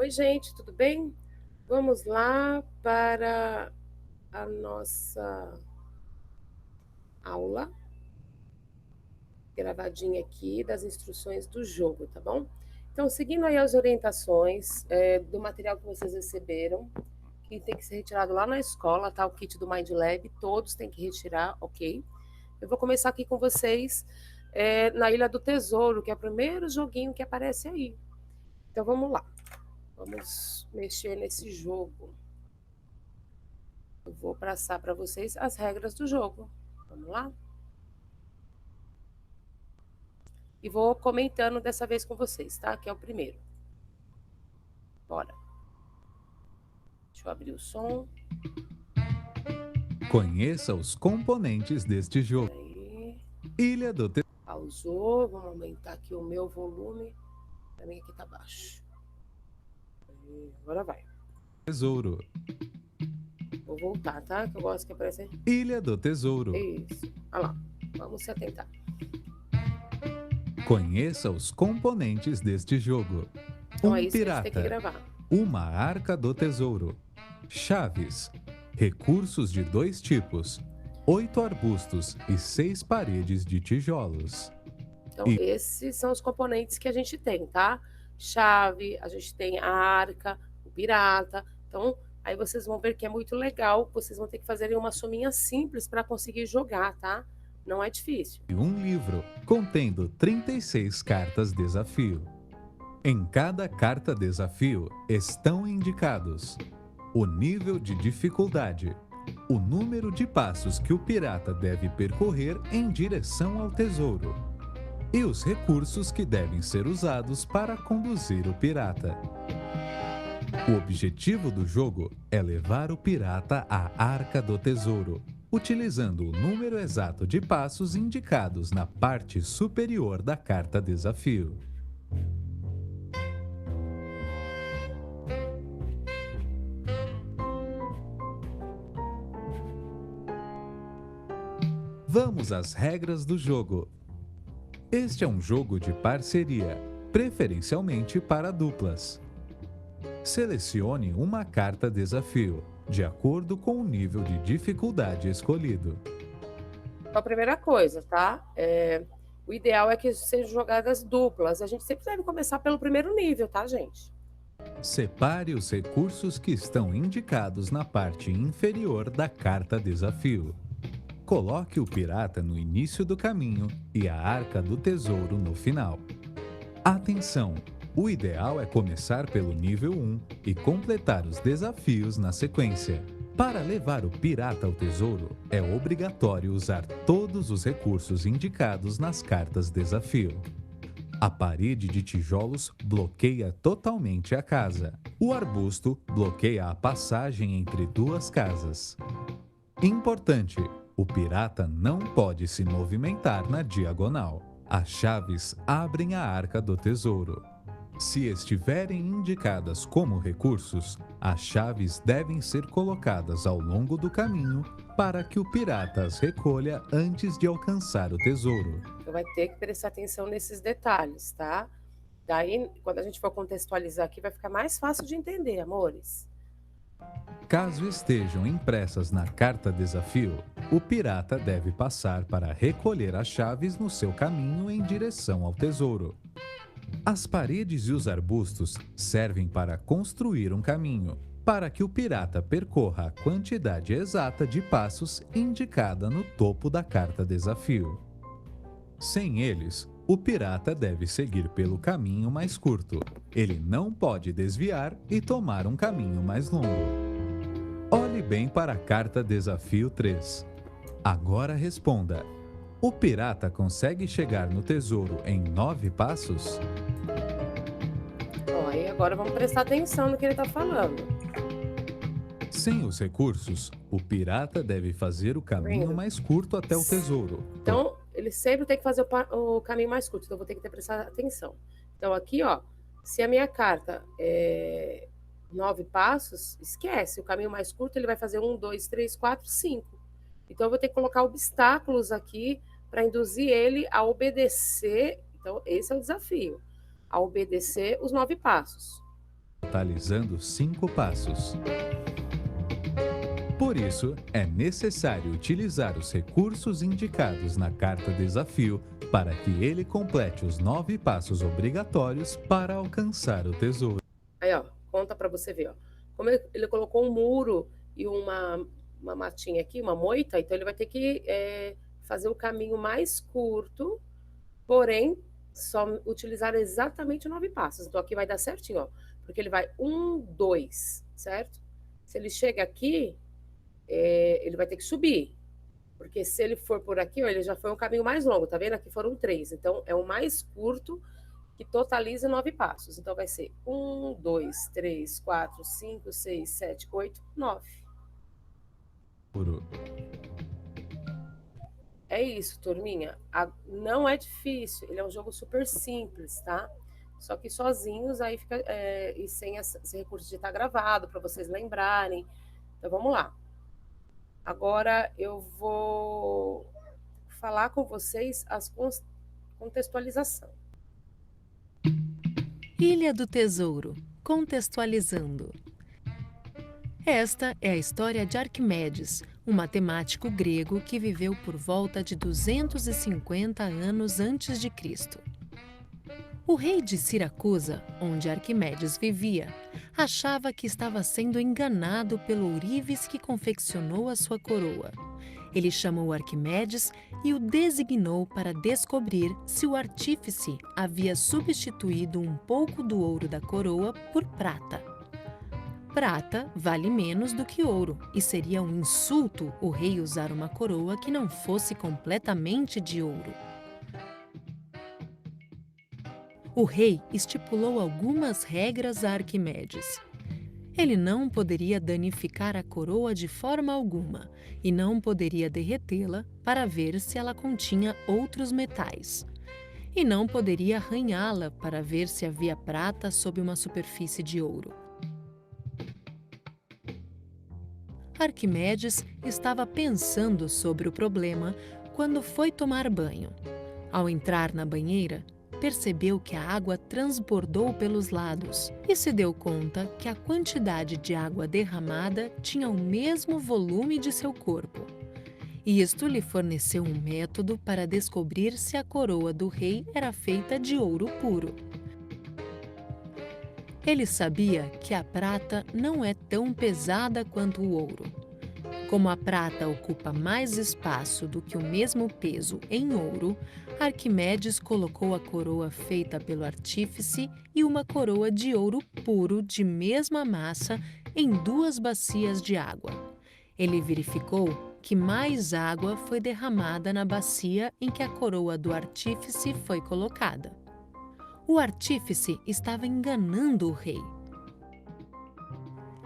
Oi, gente, tudo bem? Vamos lá para a nossa aula gravadinha aqui das instruções do jogo, tá bom? Então, seguindo aí as orientações do material que vocês receberam, que tem que ser retirado lá na escola, tá? O kit do Mind Lab, todos têm que retirar, ok? Eu vou começar aqui com vocês na Ilha do Tesouro, que é o primeiro joguinho que aparece aí. Então, vamos lá. Vamos mexer nesse jogo. Eu vou passar para vocês as regras do jogo. Vamos lá? E vou comentando dessa vez com vocês, tá? Que é o primeiro. Bora. Deixa eu abrir o som. Conheça os componentes deste jogo. Aí. Ilha do Tesouro. Pausou. Vamos aumentar aqui o meu volume. Para mim aqui tá baixo. Aí, agora vai. Vou voltar, tá? Que eu gosto que apareça. Ilha do Tesouro. Isso. Olha lá. Vamos se atentar. Conheça os componentes deste jogo. Então é Um isso que a gente tem que pirata. gravar. Uma arca do tesouro. Chaves. Recursos de 2 tipos. 8 arbustos e 6 paredes de tijolos. Então, esses são os componentes que a gente tem, tá? Chave, a gente tem a arca, o pirata. Então, aí vocês vão ver que é muito legal. Vocês vão ter que fazer uma sominha simples para conseguir jogar, tá? Não é difícil. E um livro contendo 36 cartas desafio. Em cada carta desafio estão indicados o nível de dificuldade, o número de passos que o pirata deve percorrer em direção ao tesouro e os recursos que devem ser usados para conduzir o pirata. O objetivo do jogo é levar o pirata à Arca do Tesouro, utilizando o número exato de passos indicados na parte superior da carta desafio. Vamos às regras do jogo. Este é um jogo de parceria, preferencialmente para duplas. Selecione uma carta desafio, de acordo com o nível de dificuldade escolhido. Então, a primeira coisa, tá? O ideal é que sejam jogadas duplas. A gente sempre deve começar pelo primeiro nível, tá, gente? Separe os recursos que estão indicados na parte inferior da carta desafio. Coloque o pirata no início do caminho e a arca do tesouro no final. Atenção! O ideal é começar pelo nível 1 e completar os desafios na sequência. Para levar o pirata ao tesouro, é obrigatório usar todos os recursos indicados nas cartas desafio. A parede de tijolos bloqueia totalmente a casa. O arbusto bloqueia a passagem entre 2 casas. Importante! O pirata não pode se movimentar na diagonal. As chaves abrem a arca do tesouro. Se estiverem indicadas como recursos, as chaves devem ser colocadas ao longo do caminho para que o pirata as recolha antes de alcançar o tesouro. Você vai ter que prestar atenção nesses detalhes, tá? Daí, quando a gente for contextualizar aqui, vai ficar mais fácil de entender, amores. Caso estejam impressas na carta desafio, o pirata deve passar para recolher as chaves no seu caminho em direção ao tesouro. As paredes e os arbustos servem para construir um caminho, para que o pirata percorra a quantidade exata de passos indicada no topo da carta desafio. Sem eles, o pirata deve seguir pelo caminho mais curto. Ele não pode desviar e tomar um caminho mais longo. Olhe bem para a carta Desafio 3. Agora responda. O pirata consegue chegar no tesouro em 9 passos? Ó, e agora vamos prestar atenção no que ele está falando. Sem os recursos, o pirata deve fazer o caminho mais curto até o tesouro. Então, ele sempre tem que fazer o caminho mais curto, então eu vou ter que prestar atenção. Então, aqui, ó, se a minha carta é 9 passos, esquece. O caminho mais curto ele vai fazer 1, 2, 3, 4, 5. Então, eu vou ter que colocar obstáculos aqui para induzir ele a obedecer. Então, esse é o desafio, a obedecer os 9 passos. totalizando 5 passos. Por isso, é necessário utilizar os recursos indicados na carta desafio para que ele complete os 9 passos obrigatórios para alcançar o tesouro. Aí, ó, conta para você ver, ó. Como ele colocou um muro e uma matinha aqui, uma moita, então ele vai ter que fazer um caminho mais curto, porém, só utilizar exatamente 9 passos. Então aqui vai dar certinho, ó, porque ele vai 1, 2, certo? Se ele chega aqui, ele vai ter que subir, porque se ele for por aqui, ó, ele já foi um caminho mais longo, tá vendo? Aqui foram 3, então é o mais curto que totaliza 9 passos. Então vai ser 1, 2, 3, 4, 5, 6, 7, 8, 9. É isso, turminha. Não é difícil, ele é um jogo super simples, tá? Só que sozinhos aí fica e sem esse recurso de estar gravado para vocês lembrarem. Então vamos lá. Agora eu vou falar com vocês as contextualização. Ilha do Tesouro, contextualizando. Esta é a história de Arquimedes, um matemático grego que viveu por volta de 250 anos antes de Cristo. O rei de Siracusa, onde Arquimedes vivia, achava que estava sendo enganado pelo ourives que confeccionou a sua coroa. Ele chamou Arquimedes e o designou para descobrir se o artífice havia substituído um pouco do ouro da coroa por prata. Prata vale menos do que ouro, e seria um insulto o rei usar uma coroa que não fosse completamente de ouro. O rei estipulou algumas regras a Arquimedes. Ele não poderia danificar a coroa de forma alguma e não poderia derretê-la para ver se ela continha outros metais. E não poderia arranhá-la para ver se havia prata sob uma superfície de ouro. Arquimedes estava pensando sobre o problema quando foi tomar banho. Ao entrar na banheira, percebeu que a água transbordou pelos lados e se deu conta que a quantidade de água derramada tinha o mesmo volume de seu corpo. E isto lhe forneceu um método para descobrir se a coroa do rei era feita de ouro puro. Ele sabia que a prata não é tão pesada quanto o ouro. Como a prata ocupa mais espaço do que o mesmo peso em ouro, Arquimedes colocou a coroa feita pelo artífice e uma coroa de ouro puro de mesma massa em 2 bacias de água. Ele verificou que mais água foi derramada na bacia em que a coroa do artífice foi colocada. O artífice estava enganando o rei.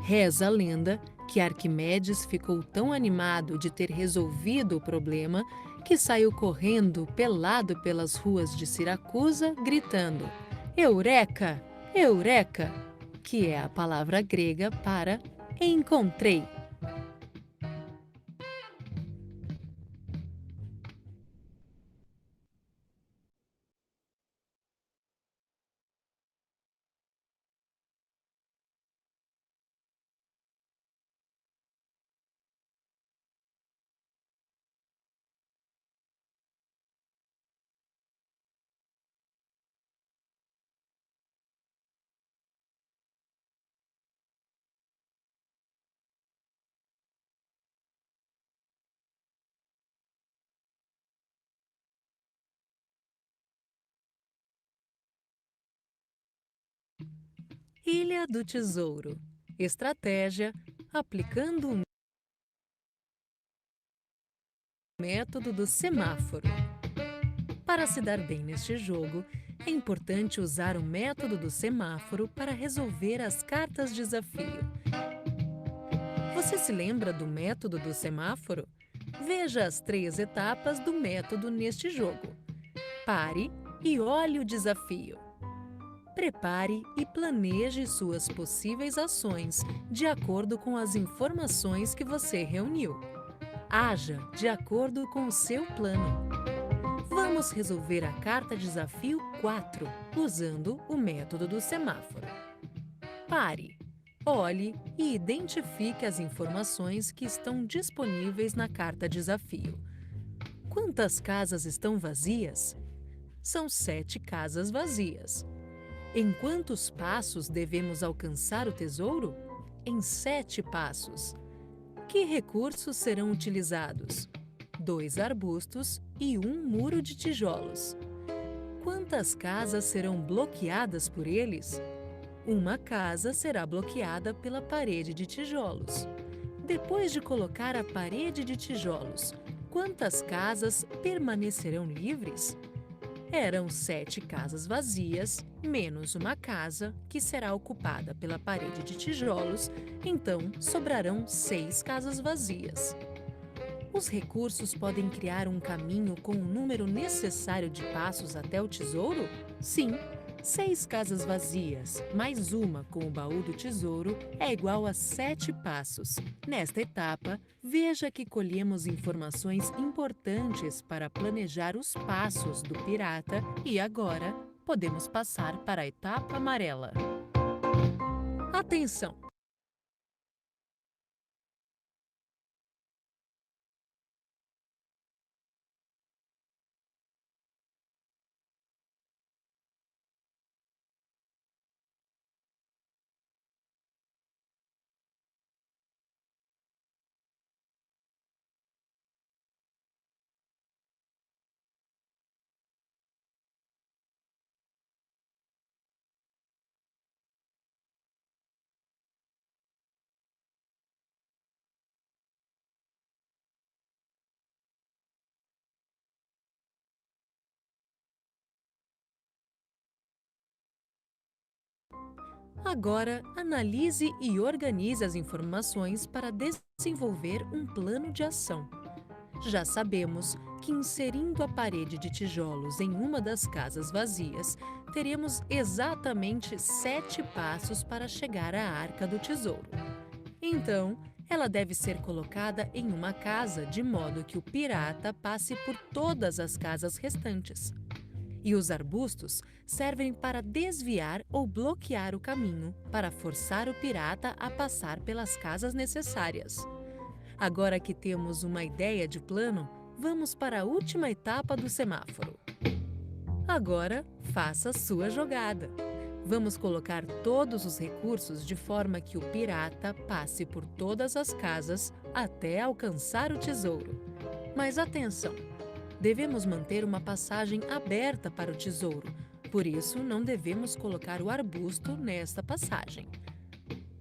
Reza a lenda que Arquimedes ficou tão animado de ter resolvido o problema que saiu correndo pelado pelas ruas de Siracusa, gritando "Eureka! Eureka!", que é a palavra grega para "encontrei". Ilha do Tesouro. Estratégia aplicando o método do semáforo. Para se dar bem neste jogo, é importante usar o método do semáforo para resolver as cartas desafio. Você se lembra do método do semáforo? Veja as 3 etapas do método neste jogo. Pare e olhe o desafio. Prepare e planeje suas possíveis ações de acordo com as informações que você reuniu. Haja de acordo com o seu plano. Vamos resolver a carta desafio 4, usando o método do semáforo. Pare, olhe e identifique as informações que estão disponíveis na carta desafio. Quantas casas estão vazias? São 7 casas vazias. Em quantos passos devemos alcançar o tesouro? Em 7 passos. Que recursos serão utilizados? 2 arbustos e 1 muro de tijolos. Quantas casas serão bloqueadas por eles? Uma casa será bloqueada pela parede de tijolos. Depois de colocar a parede de tijolos, quantas casas permanecerão livres? Eram 7 casas vazias, menos uma casa, que será ocupada pela parede de tijolos, então sobrarão 6 casas vazias. Os recursos podem criar um caminho com o número necessário de passos até o tesouro? Sim, 6 casas vazias, mais uma com o baú do tesouro, é igual a 7 passos. Nesta etapa, veja que colhemos informações importantes para planejar os passos do pirata e agora podemos passar para a etapa amarela. Atenção! Agora, analise e organize as informações para desenvolver um plano de ação. Já sabemos que inserindo a parede de tijolos em uma das casas vazias, teremos exatamente 7 passos para chegar à Arca do Tesouro. Então, ela deve ser colocada em uma casa de modo que o pirata passe por todas as casas restantes. E os arbustos servem para desviar ou bloquear o caminho, para forçar o pirata a passar pelas casas necessárias. Agora que temos uma ideia de plano, vamos para a última etapa do semáforo. Agora, faça sua jogada. Vamos colocar todos os recursos de forma que o pirata passe por todas as casas até alcançar o tesouro. Mas atenção! Devemos manter uma passagem aberta para o tesouro, por isso não devemos colocar o arbusto nesta passagem.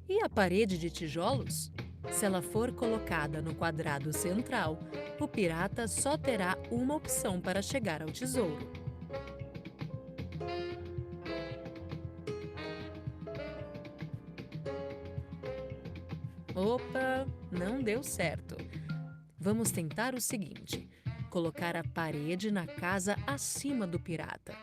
E a parede de tijolos? Se ela for colocada no quadrado central, o pirata só terá uma opção para chegar ao tesouro. Opa, não deu certo. Vamos tentar o seguinte: colocar a parede na casa acima do pirata.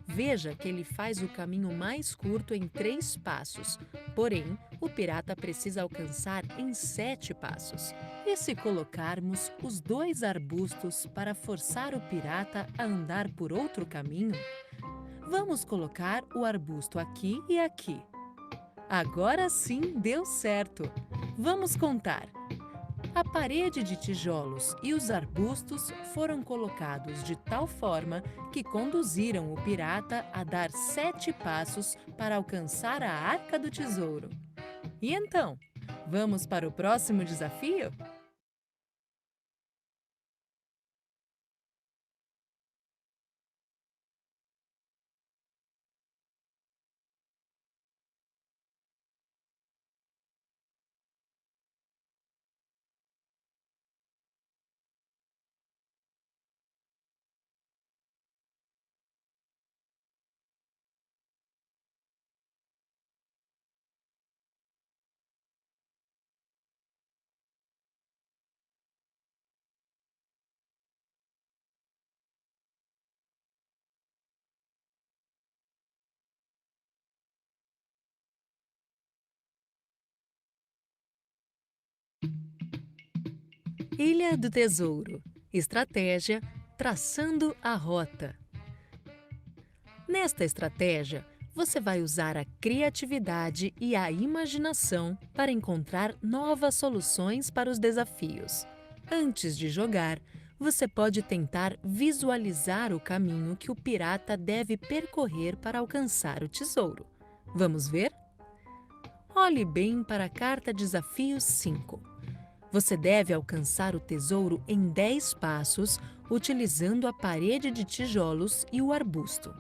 Veja que ele faz o caminho mais curto em 3 passos, porém, o pirata precisa alcançar em 7 passos. E se colocarmos os 2 arbustos para forçar o pirata a andar por outro caminho? Vamos colocar o arbusto aqui e aqui. Agora sim deu certo! Vamos contar. A parede de tijolos e os arbustos foram colocados de tal forma que conduziram o pirata a dar 7 passos para alcançar a Arca do Tesouro. E então, vamos para o próximo desafio? Ilha do Tesouro. Estratégia: traçando a rota. Nesta estratégia, Você vai usar a criatividade e a imaginação para encontrar novas soluções para os desafios. Antes de jogar, você pode tentar visualizar o caminho que o pirata deve percorrer para alcançar o tesouro. Vamos ver? Olhe bem para a carta Desafio 5. Você deve alcançar o tesouro em 10 passos, utilizando a parede de tijolos e o arbusto.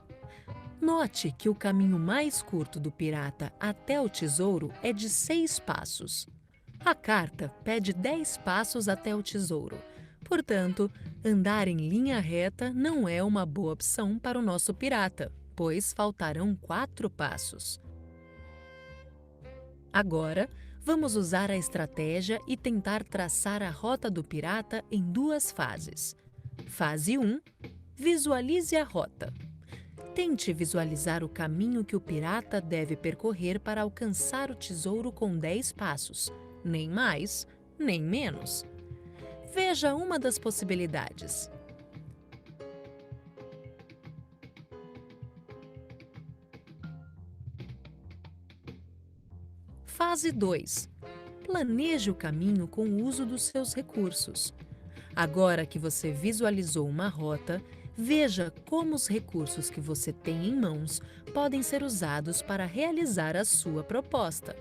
Note que o caminho mais curto do pirata até o tesouro é de 6 passos. A carta pede 10 passos até o tesouro. Portanto, andar em linha reta não é uma boa opção para o nosso pirata, pois faltarão 4 passos. Agora, vamos usar a estratégia e tentar traçar a rota do pirata em 2 fases. Fase 1. Visualize a rota. Tente visualizar o caminho que o pirata deve percorrer para alcançar o tesouro com 10 passos, nem mais, nem menos. Veja uma das possibilidades. Fase 2. Planeje o caminho com o uso dos seus recursos. Agora que você visualizou uma rota, veja como os recursos que você tem em mãos podem ser usados para realizar a sua proposta.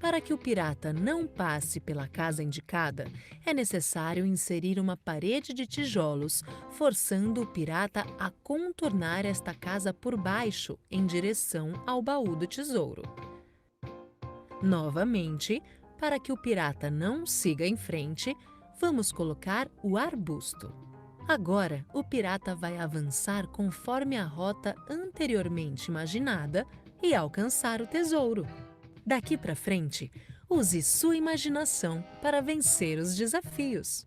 Para que o pirata não passe pela casa indicada, é necessário inserir uma parede de tijolos, forçando o pirata a contornar esta casa por baixo em direção ao baú do tesouro. Novamente, para que o pirata não siga em frente, vamos colocar o arbusto. Agora, o pirata vai avançar conforme a rota anteriormente imaginada e alcançar o tesouro. Daqui para frente, use sua imaginação para vencer os desafios.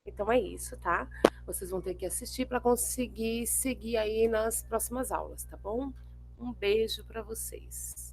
Então é isso, tá? Vocês vão ter que assistir para conseguir seguir aí nas próximas aulas, tá bom? Um beijo para vocês.